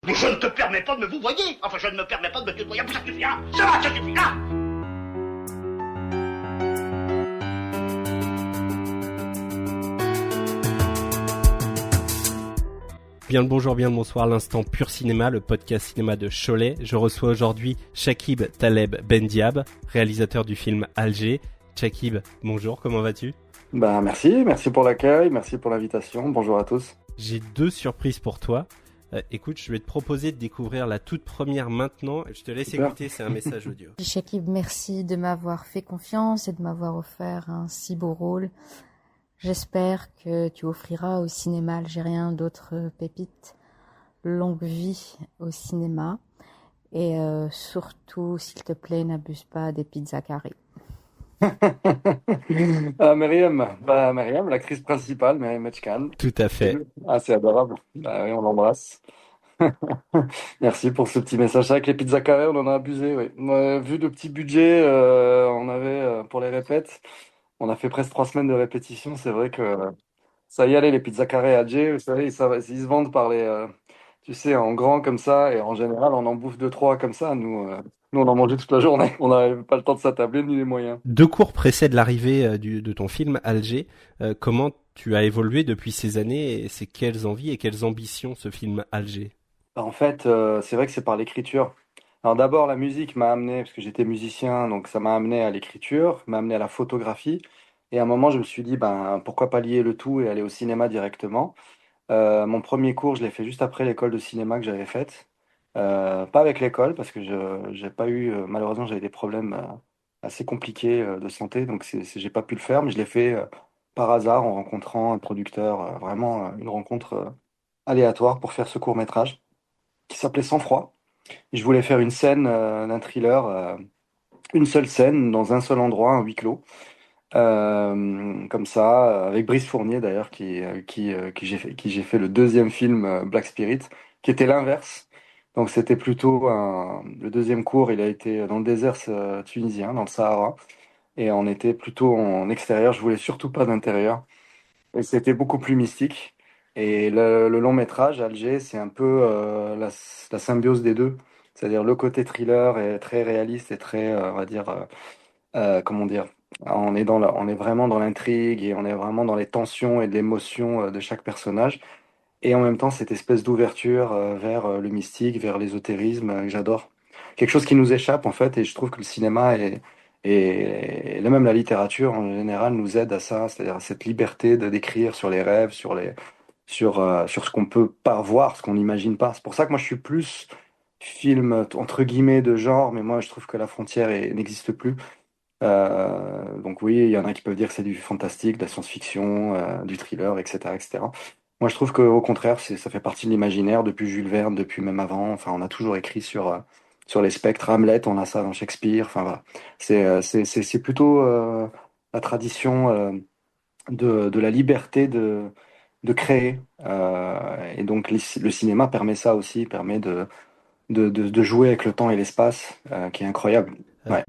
Mais je ne te permets pas de me vous voyer. Enfin, je ne me permets pas de me tutoyer. Ça suffit là. Ça va, ça suffit là. Bien le bonjour, bien le bonsoir, l'instant Pur Cinéma, le podcast cinéma de Cholet. Je reçois aujourd'hui Chakib Taleb Bendiab, réalisateur du film Alger. Chakib, bonjour, comment vas-tu ? Merci pour l'accueil, merci pour l'invitation, bonjour à tous. J'ai deux surprises pour toi. Écoute, je vais te proposer de découvrir la toute première maintenant. Je te laisse écouter, c'est un message audio. Chakib, merci de m'avoir fait confiance et de m'avoir offert un si beau rôle. J'espère que tu offriras au cinéma algérien d'autres pépites. Longue vie au cinéma. Et surtout, s'il te plaît, n'abuse pas des pizzas carrées. Myriam, l'actrice principale, Myriam Metchkan. Tout à fait. Ah, c'est adorable. Bah oui, on l'embrasse. Merci pour ce petit message. C'est vrai que les pizzas carrées, on en a abusé, oui. Vu le petit budget, on avait pour les répètes, on a fait presque 3 semaines de répétition. C'est vrai que ça y allait, les pizzas carrées à Adjé, vous savez, ils se vendent par tu sais, en grand comme ça, et en général, on en bouffe deux, trois comme ça. Nous, on en mangeait toute la journée. On n'avait pas le temps de s'attabler ni les moyens. 2 cours précèdent l'arrivée de ton film Alger. Comment tu as évolué depuis ces années et c'est quelles envies et quelles ambitions ce film Alger ? En fait, c'est vrai que c'est par l'écriture. Alors d'abord, la musique m'a amené, parce que j'étais musicien, donc ça m'a amené à l'écriture, m'a amené à la photographie. Et à un moment, je me suis dit, ben, pourquoi pas lier le tout et aller au cinéma directement. Mon premier cours, je l'ai fait juste après l'école de cinéma que j'avais faite. Pas avec l'école, parce que j'ai pas eu, malheureusement, j'avais des problèmes assez compliqués de santé, donc j'ai pas pu le faire, mais je l'ai fait par hasard en rencontrant un producteur, vraiment une rencontre aléatoire pour faire ce court-métrage qui s'appelait Sang Froid. Je voulais faire une scène d'un thriller, une seule scène dans un seul endroit, un huis clos. Comme ça, avec Brice Fournier d'ailleurs, qui j'ai fait le deuxième film Black Spirit, qui était l'inverse. Donc c'était plutôt le deuxième cours, il a été dans le désert tunisien, dans le Sahara, et on était plutôt en extérieur. Je voulais surtout pas d'intérieur, et c'était beaucoup plus mystique. Et le long métrage, Alger, c'est un peu la symbiose des deux, c'est-à-dire le côté thriller est très réaliste et très, on va dire, comment dire, on est vraiment dans l'intrigue et on est vraiment dans les tensions et de l'émotion de chaque personnage. Et en même temps, cette espèce d'ouverture vers le mystique, vers l'ésotérisme que j'adore. Quelque chose qui nous échappe en fait, et je trouve que le cinéma et même la littérature en général nous aide à ça, c'est-à-dire à cette liberté de d'écrire sur les rêves, sur ce qu'on peut pas voir, ce qu'on n'imagine pas. C'est pour ça que moi je suis plus film entre guillemets de genre, mais moi je trouve que la frontière n'existe plus. Donc oui, il y en a qui peuvent dire que c'est du fantastique, de la science-fiction, du thriller, etc., etc. Moi, je trouve qu'au contraire, ça fait partie de l'imaginaire depuis Jules Verne, depuis même avant. Enfin, on a toujours écrit sur les spectres. Hamlet, on a ça dans Shakespeare. Enfin, voilà. C'est plutôt la tradition de la liberté de créer. Et donc, le cinéma permet ça aussi, permet de jouer avec le temps et l'espace, qui est incroyable. Ouais.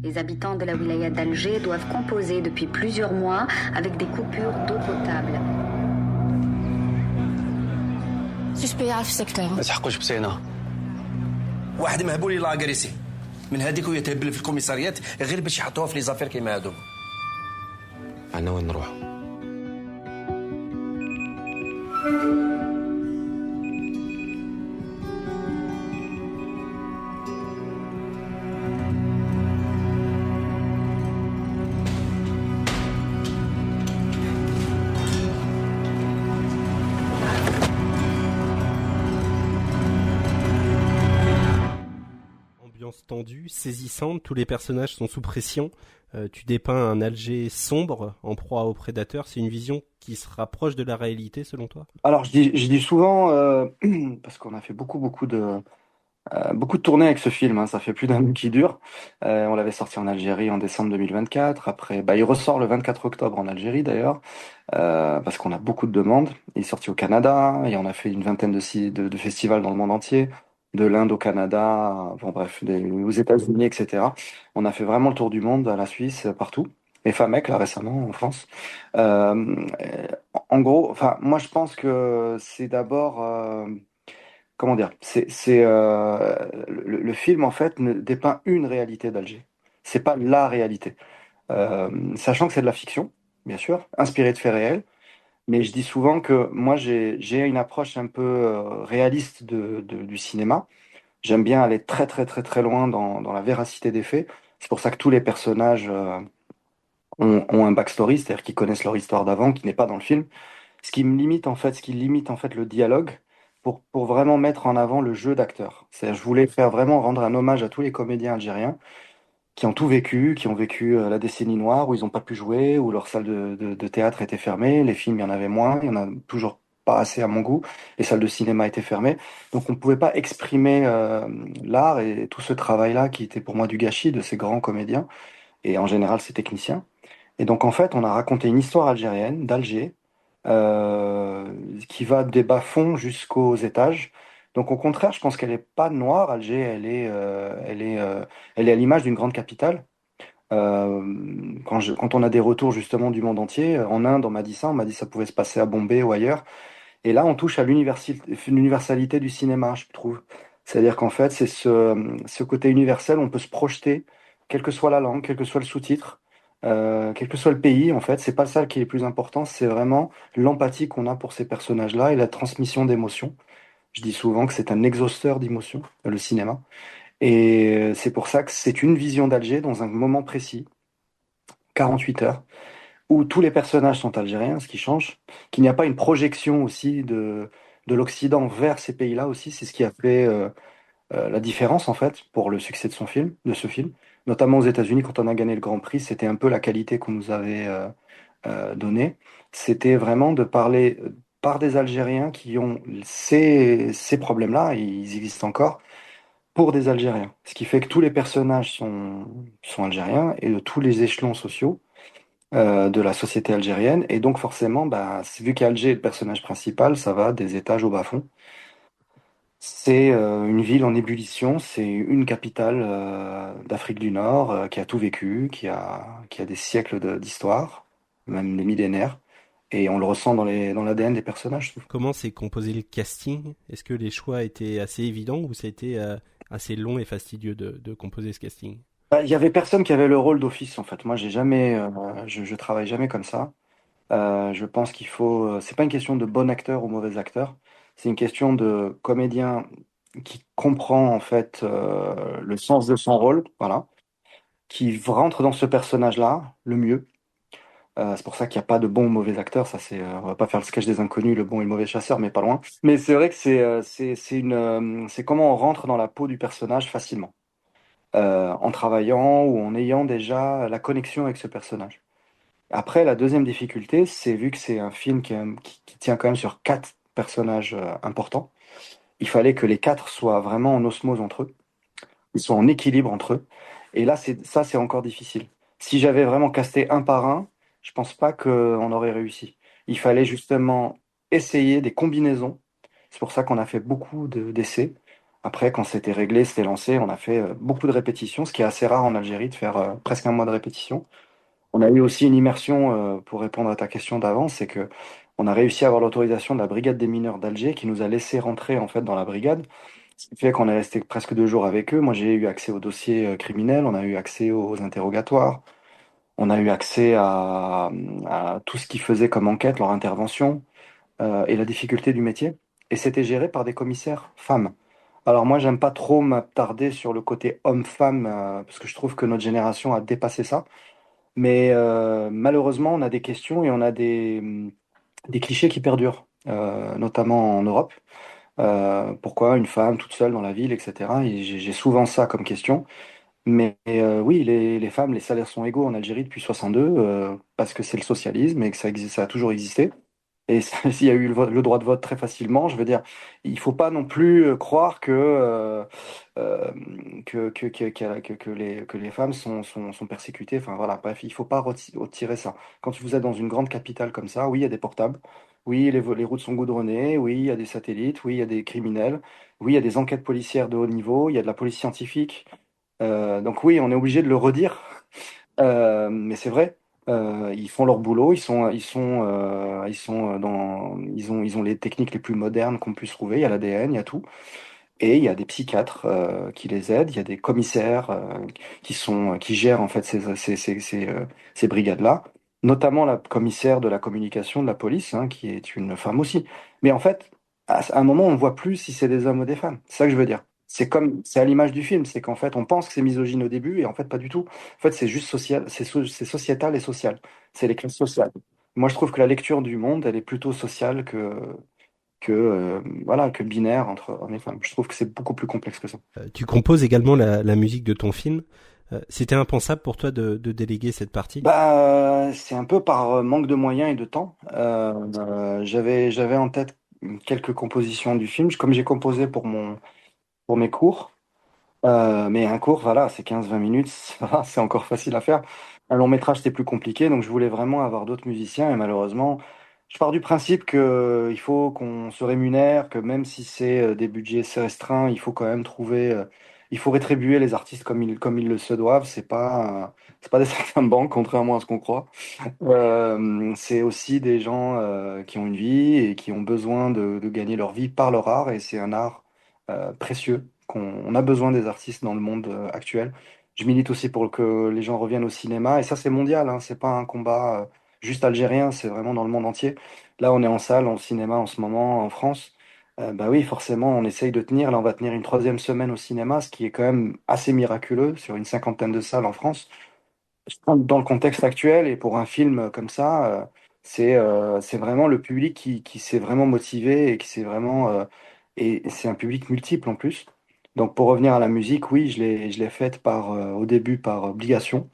Les habitants de la wilaya d'Alger doivent composer depuis plusieurs mois avec des coupures d'eau potable. شو يعرف السكتر؟ ما تحقوش بسينا واحد مهبول يلا كريسي من هذيك ويتهبل في الكوميساريات غير باش يحطوها في لي زافير كيما هادو. عنا وين نروح؟ Ambiance tendue, saisissante, tous les personnages sont sous pression. Tu dépeins un Alger sombre, en proie aux prédateurs. C'est une vision qui se rapproche de la réalité selon toi ? Alors, je dis souvent, parce qu'on a fait beaucoup de tournées avec ce film, hein, ça fait plus d'un an qui dure. On l'avait sorti en Algérie en décembre 2024. Après, bah, il ressort le 24 octobre en Algérie d'ailleurs, parce qu'on a beaucoup de demandes. Il est sorti au Canada et on a fait une vingtaine de festivals dans le monde entier, de l'Inde au Canada, bon bref, aux États-Unis, etc. On a fait vraiment le tour du monde, à la Suisse, partout. Et Famec, là récemment, en France. En gros, enfin, moi je pense que c'est d'abord comment dire, le film en fait ne dépeint une réalité d'Alger. C'est pas la réalité. Sachant que c'est de la fiction, bien sûr, inspiré de faits réels, mais je dis souvent que moi j'ai une approche un peu réaliste du cinéma. J'aime bien aller très très très très loin dans la véracité des faits. C'est pour ça que tous les personnages ont un backstory, c'est-à-dire qu'ils connaissent leur histoire d'avant, qui n'est pas dans le film. Ce qui limite en fait le dialogue pour vraiment mettre en avant le jeu d'acteur. C'est-à-dire, je voulais faire vraiment rendre un hommage à tous les comédiens algériens qui ont tout vécu, qui ont vécu la décennie noire où ils n'ont pas pu jouer, où leur salle de théâtre était fermée, les films il y en avait moins, il y en a toujours pas assez à mon goût, les salles de cinéma étaient fermées, donc on ne pouvait pas exprimer l'art et tout ce travail-là qui était pour moi du gâchis de ces grands comédiens et en général ces techniciens. Et donc en fait on a raconté une histoire algérienne d'Alger euh, qui va des bas-fonds jusqu'aux étages. Donc au contraire, je pense qu'elle n'est pas noire. Alger, elle est à l'image d'une grande capitale. Quand on a des retours justement du monde entier, en Inde, on m'a dit ça, on m'a dit que ça pouvait se passer à Bombay ou ailleurs. Et là, on touche à l'universalité du cinéma, je trouve. C'est-à-dire qu'en fait, c'est ce côté universel, on peut se projeter, quelle que soit la langue, quel que soit le sous-titre, quel que soit le pays, en fait. C'est pas ça qui est le plus important, c'est vraiment l'empathie qu'on a pour ces personnages-là et la transmission d'émotions. Je dis souvent que c'est un exhausteur d'émotions, le cinéma. Et c'est pour ça que c'est une vision d'Alger dans un moment précis, 48 heures, où tous les personnages sont algériens, ce qui change, qu'il n'y a pas une projection aussi de l'Occident vers ces pays-là aussi, c'est ce qui a fait la différence en fait pour le succès de ce film, notamment aux États-Unis quand on a gagné le Grand Prix, c'était un peu la qualité qu'on nous avait donnée, c'était vraiment de parler par des Algériens qui ont ces problèmes-là, et ils existent encore, pour des Algériens. Ce qui fait que tous les personnages sont algériens et de tous les échelons sociaux de la société algérienne. Et donc forcément, bah, vu qu'Alger est le personnage principal, ça va des étages au bas-fond. C'est une ville en ébullition, c'est une capitale d'Afrique du Nord qui a tout vécu, qui a des siècles d'histoire, même des millénaires. Et on le ressent dans l'ADN des personnages, je trouve. Comment s'est composé le casting? Est-ce que les choix étaient assez évidents ou ça a été assez long et fastidieux de composer ce casting? Bah, il y avait personne qui avait le rôle d'office en fait. Moi, j'ai jamais, je travaille jamais comme ça. Je pense qu'il faut. C'est pas une question de bon acteur ou mauvais acteur. C'est une question de comédien qui comprend en fait le sens de son rôle, voilà, qui rentre dans ce personnage-là le mieux. C'est pour ça qu'il n'y a pas de bon ou mauvais acteur. Ça, on va pas faire le sketch des inconnus, le bon et le mauvais chasseur, mais pas loin. Mais c'est vrai que c'est comment on rentre dans la peau du personnage facilement, en travaillant ou en ayant déjà la connexion avec ce personnage. Après, la deuxième difficulté, c'est vu que c'est un film qui tient quand même sur quatre personnages importants, il fallait que les quatre soient vraiment en osmose entre eux, ils soient en équilibre entre eux. Et là, c'est encore difficile. Si j'avais vraiment casté un par un, je pense pas qu'on aurait réussi. Il fallait justement essayer des combinaisons. C'est pour ça qu'on a fait beaucoup d'essais. Après, quand c'était réglé, c'était lancé, on a fait beaucoup de répétitions, ce qui est assez rare en Algérie de faire presque un mois de répétition. On a eu aussi une immersion, pour répondre à ta question d'avant, c'est que on a réussi à avoir l'autorisation de la brigade des mineurs d'Alger qui nous a laissé rentrer en fait dans la brigade. Ce qui fait qu'on est resté presque 2 jours avec eux. Moi, j'ai eu accès aux dossiers criminels, on a eu accès aux interrogatoires, on a eu accès à tout ce qu'ils faisaient comme enquête, leur intervention et la difficulté du métier. Et c'était géré par des commissaires femmes. Alors moi, j'aime pas trop m'attarder sur le côté homme-femme parce que je trouve que notre génération a dépassé ça. Mais malheureusement, on a des questions et on a des clichés qui perdurent, notamment en Europe. Pourquoi une femme toute seule dans la ville, etc. Et j'ai souvent ça comme question. Mais oui, les femmes, les salaires sont égaux en Algérie depuis 62, parce que c'est le socialisme et que ça a toujours existé. Et s'il y a eu le droit de vote très facilement, je veux dire, il faut pas non plus croire euh, que les femmes sont persécutées. Enfin voilà, bref, il faut pas retirer ça. Quand vous êtes dans une grande capitale comme ça, oui, il y a des portables, oui, les routes sont goudronnées, oui, il y a des satellites, oui, il y a des criminels, oui, il y a des enquêtes policières de haut niveau, il y a de la police scientifique. Donc oui, on est obligé de le redire, mais c'est vrai. Ils font leur boulot, ils ont les techniques les plus modernes qu'on puisse trouver. Il y a l'ADN, il y a tout. Et il y a des psychiatres qui les aident, il y a des commissaires qui gèrent en fait ces brigades-là, notamment la commissaire de la communication de la police, hein, qui est une femme aussi. Mais en fait, à un moment, on ne voit plus si c'est des hommes ou des femmes. C'est ça que je veux dire. C'est à l'image du film, c'est qu'en fait, on pense que c'est misogyne au début, et en fait, pas du tout. En fait, c'est juste social, c'est sociétal et social. C'est les classes sociales. Moi, je trouve que la lecture du monde, elle est plutôt sociale que binaire entre hommes et femmes. Je trouve que c'est beaucoup plus complexe que ça. Tu composes également la musique de ton film. C'était impensable pour toi de déléguer cette partie? C'est un peu par manque de moyens et de temps. J'avais en tête quelques compositions du film, comme j'ai composé pour mes cours. Mais un cours, voilà, c'est 15-20 minutes, ça va, c'est encore facile à faire. Un long métrage, c'est plus compliqué, donc je voulais vraiment avoir d'autres musiciens, et malheureusement, je pars du principe que il faut qu'on se rémunère, que même si c'est des budgets assez restreints, il faut quand même il faut rétribuer les artistes comme ils le se doivent. C'est pas des saltimbanques, contrairement à ce qu'on croit. C'est aussi des gens qui ont une vie et qui ont besoin de gagner leur vie par leur art, et c'est un art précieux. On a besoin des artistes dans le monde actuel. Je milite aussi pour que les gens reviennent au cinéma, et ça c'est mondial, hein, c'est pas un combat juste algérien, c'est vraiment dans le monde entier. Là on est en salle, en cinéma en ce moment en France. Bah oui, forcément on essaye de tenir. Là on va tenir une troisième semaine au cinéma, ce qui est quand même assez miraculeux sur une cinquantaine de salles en France. Dans le contexte actuel et pour un film comme ça, c'est vraiment le public qui s'est vraiment motivé et qui s'est vraiment et c'est un public multiple en plus. Donc pour revenir à la musique, oui, je l'ai faite au début par obligation,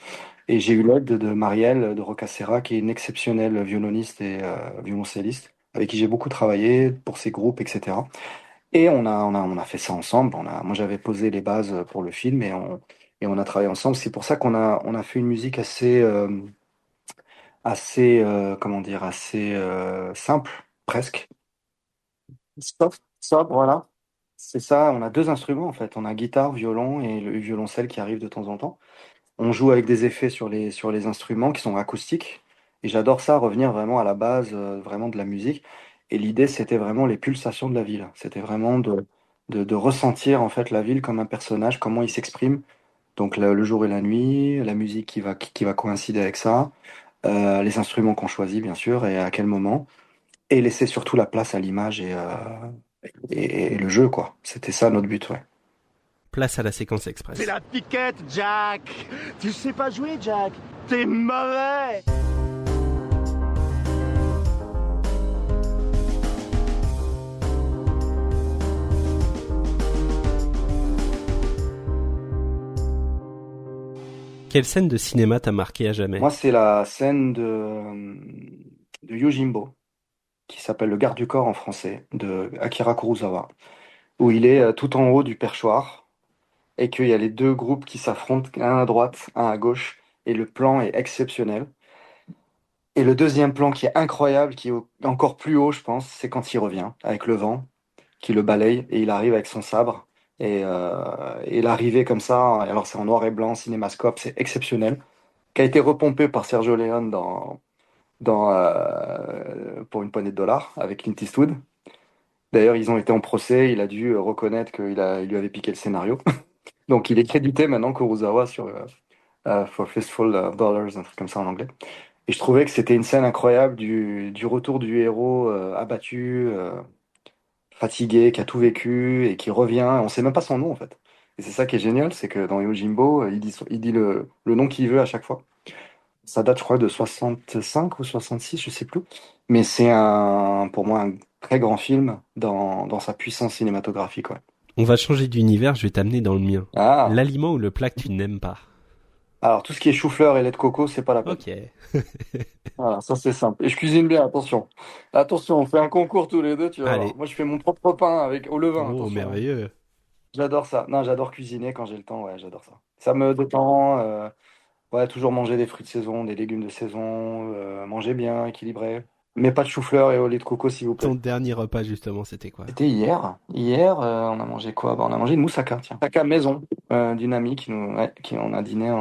et j'ai eu l'aide de Marielle de Rocacera, qui est une exceptionnelle violoniste et violoncelliste avec qui j'ai beaucoup travaillé pour ses groupes, etc. Et on a fait ça ensemble. Moi, j'avais posé les bases pour le film, et on a travaillé ensemble. C'est pour ça on a fait une musique comment dire, assez simple, presque. Sobre, voilà. C'est ça. On a deux instruments, en fait. On a guitare, violon et le violoncelle qui arrive de temps en temps. On joue avec des effets sur les instruments qui sont acoustiques. Et j'adore ça, revenir vraiment à la base, vraiment de la musique. Et l'idée, c'était vraiment les pulsations de la ville. C'était vraiment de ressentir en fait la ville comme un personnage, comment il s'exprime. Donc le jour et la nuit, la musique qui va coïncider avec ça, les instruments qu'on choisit bien sûr, et à quel moment. Et laisser surtout la place à l'image et le jeu, quoi. C'était ça notre but, ouais. Place à la séquence C'est express. la piquette, Jack. Tu sais pas jouer, Jack. T'es mauvais. Quelle scène de cinéma t'a marqué à jamais? Moi, c'est la scène de Yojimbo, qui s'appelle Le garde du corps en français, de Akira Kurosawa, où il est tout en haut du perchoir, et qu'il y a les deux groupes qui s'affrontent, un à droite, un à gauche, et le plan est exceptionnel. Et le deuxième plan qui est incroyable, qui est encore plus haut, je pense, c'est quand il revient, avec le vent, qui le balaye, et il arrive avec son sabre. Et l'arrivée comme ça, alors c'est en noir et blanc, cinémascope, c'est exceptionnel, qui a été repompé par Sergio Leone pour une poignée de dollars avec Clint Eastwood. D'ailleurs, ils ont été en procès, il a dû reconnaître il lui avait piqué le scénario. Donc il est crédité maintenant Kurosawa sur For Fistful of Dollars, un truc comme ça en anglais. Et je trouvais que c'était une scène incroyable du retour du héros abattu, fatigué, qui a tout vécu et qui revient. On sait même pas son nom en fait. Et c'est ça qui est génial, c'est que dans Yojimbo, il dit le nom qu'il veut à chaque fois. Ça date, je crois, de 65 ou 66, je sais plus. Mais c'est pour moi un très grand film dans sa puissance cinématographique, ouais. On va changer d'univers, je vais t'amener dans le mien. Ah, L'aliment ou le plat que tu n'aimes pas? alors tout ce qui est chou-fleur et lait de coco, c'est pas la peine. Ok. Voilà, ça c'est simple. Et je cuisine bien, attention. Attention, on fait un concours tous les deux, tu vas voir. Allez. Moi, je fais mon propre pain au levain, Oh, attention. merveilleux. J'adore ça. Non, j'adore cuisiner quand j'ai le temps, ouais, j'adore ça. Ça me détend. Ouais, toujours manger des fruits de saison, des légumes de saison, manger bien, équilibré. Mais pas de chou-fleur et au lait de coco, s'il vous plaît. Ton dernier repas, justement, c'était quoi? C'était hier. Hier, on a mangé quoi? Bah, on a mangé une moussaka, tiens. Moussaka maison d'une amie qui on a dîné.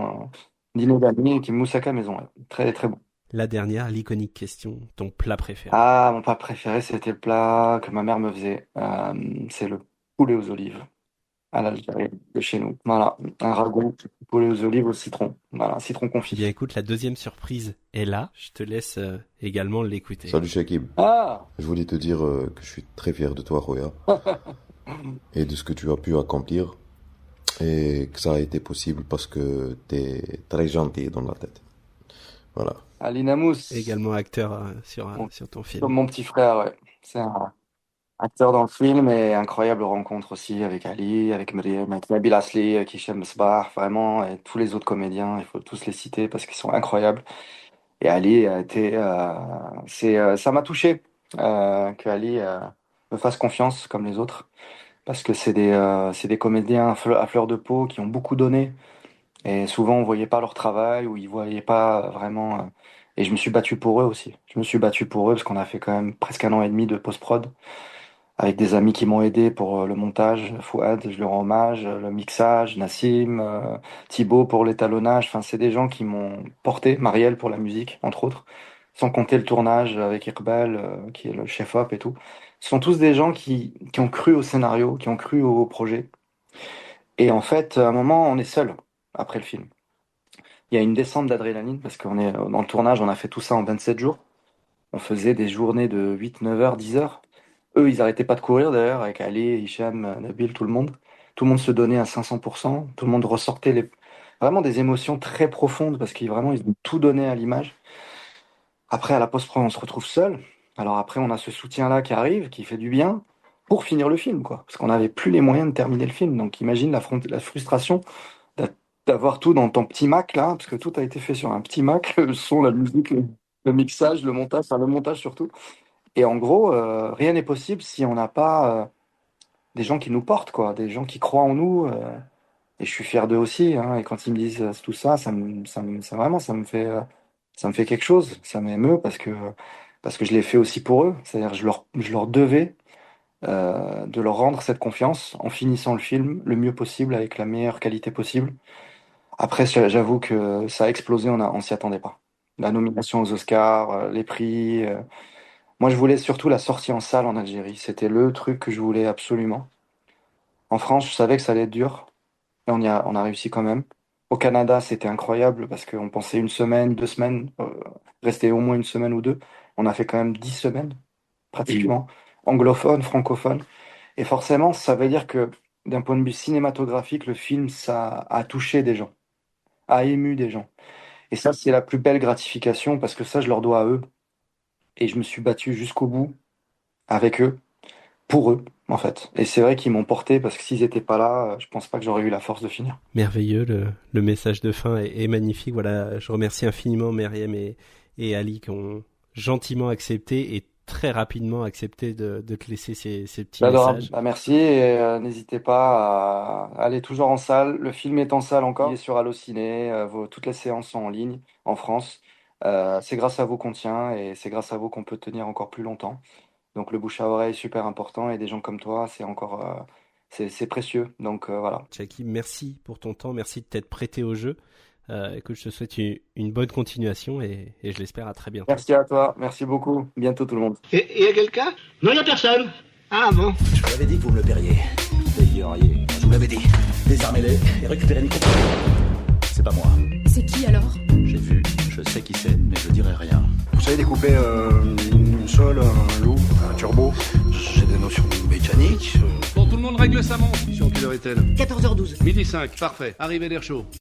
Dîner d'amis qui moussaka maison, ouais. Très très bon. La dernière, l'iconique question, ton plat préféré. Ah, mon plat préféré, c'était le plat que ma mère me faisait. C'est le poulet aux olives à l'Algérie de chez nous. Voilà, un ragoût, poulet aux olives au citron. Voilà, citron Eh bien confit. écoute, la deuxième surprise est là. Je te laisse également l'écouter. Salut Shakib, Ah! je voulais te dire que je suis très fier de toi, Roya, et de ce que tu as pu accomplir, et que ça a été possible parce que t'es très gentil dans la tête. Voilà. Ali Namous, Également acteur mon- sur ton comme film. mon petit frère, ouais. C'est un acteur dans le film et incroyable rencontre aussi avec Ali, avec Mriem, avec Nabil Asli, avec Hichem Sbar, vraiment, et tous les autres comédiens, il faut tous les citer parce qu'ils sont incroyables. Et Ali a été, ça m'a touché que Ali me fasse confiance comme les autres, parce que c'est des comédiens à fleur de peau qui ont beaucoup donné, et souvent on voyait pas leur travail ou ils voyaient pas vraiment. Et je me suis battu pour eux aussi. Je me suis battu pour eux parce qu'on a fait quand même presque 1 an et demi de post-prod avec des amis qui m'ont aidé pour le montage, Fouad, je lui rends hommage, le mixage, Nassim, Thibaut pour l'étalonnage. Enfin, c'est des gens qui m'ont porté, Marielle pour la musique, entre autres, sans compter le tournage avec Iqbal, qui est le chef-op et tout. Ce sont tous des gens qui ont cru au scénario, qui ont cru au projet. Et en fait, à un moment, on est seul après le film. Il y a une descente d'adrénaline parce qu'on est dans le tournage, on a fait tout ça en 27 jours. On faisait des journées de 8, 9 heures, 10 heures. Eux, ils arrêtaient pas de courir d'ailleurs, avec Ali, Hicham, Nabil, tout le monde. Tout le monde se donnait à 500%. Tout le monde ressortait vraiment des émotions très profondes parce qu'ils vraiment ils ont tout donné à l'image. Après, à la post-pro, on se retrouve seul. Alors après, on a ce soutien-là qui arrive, qui fait du bien pour finir le film, quoi. Parce qu'on n'avait plus les moyens de terminer le film. Donc imagine la frustration d'a- d'avoir tout dans ton petit Mac là, parce que tout a été fait sur un petit Mac, le son, la musique, le mixage, le montage, enfin le montage surtout. Et en gros, rien n'est possible si on n'a pas des gens qui nous portent, quoi, des gens qui croient en nous. Et je suis fier d'eux aussi, hein, et quand ils me disent tout ça, vraiment, ça me fait quelque chose. Ça m'émeut parce que je l'ai fait aussi pour eux. C'est-à-dire, je leur devais de leur rendre cette confiance en finissant le film le mieux possible, avec la meilleure qualité possible. Après, j'avoue que ça a explosé, on s'y attendait pas. La nomination aux Oscars, les prix. Moi, je voulais surtout la sortie en salle en Algérie. C'était le truc que je voulais absolument. En France, je savais que ça allait être dur, et on a réussi quand même. Au Canada, c'était incroyable parce qu'on pensait 1 semaine, 2 semaines, rester au moins 1 semaine ou deux. On a fait quand même 10 semaines, pratiquement, anglophone, francophone. Et forcément, ça veut dire que d'un point de vue cinématographique, le film, ça a touché des gens, a ému des gens. Et ça, c'est la plus belle gratification parce que ça, je leur dois à eux. Et je me suis battu jusqu'au bout avec eux, pour eux, en fait. Et c'est vrai qu'ils m'ont porté parce que s'ils étaient pas là, je pense pas que j'aurais eu la force de finir. Merveilleux, le message de fin est magnifique. Voilà, je remercie infiniment Meriem et Ali qui ont gentiment accepté et très rapidement accepté de te laisser ces petits Adorable. messages. Bah, merci et n'hésitez pas à aller toujours en salle. Le film est en salle encore. Il est sur Allociné. Toutes les séances sont en ligne en France. C'est grâce à vous qu'on tient et c'est grâce à vous qu'on peut tenir encore plus longtemps. Donc le bouche à oreille est super important et des gens comme toi, c'est encore c'est précieux. Donc voilà. Jackie, merci pour ton temps, merci de t'être prêté au jeu. Écoute, je te souhaite une bonne continuation et je l'espère à très bientôt. Merci à toi, merci beaucoup. Bientôt tout le monde. Et y a quelqu'un? Non, y a personne. Ah bon? Je vous l'avais dit que vous me le paieriez. Payeriez. Je vous l'avais dit. Désarmez-les et récupérez Nico. C'est pas moi. C'est qui alors? J'ai vu, je sais qui c'est, mais je dirai rien. Vous savez découper une sole, un loup, un turbo. J'ai des notions mécaniques. Bon, tout le monde règle sa montre. Sur quelle heure est-elle? 14h12. Midi 5, parfait. Arrivée d'air chaud.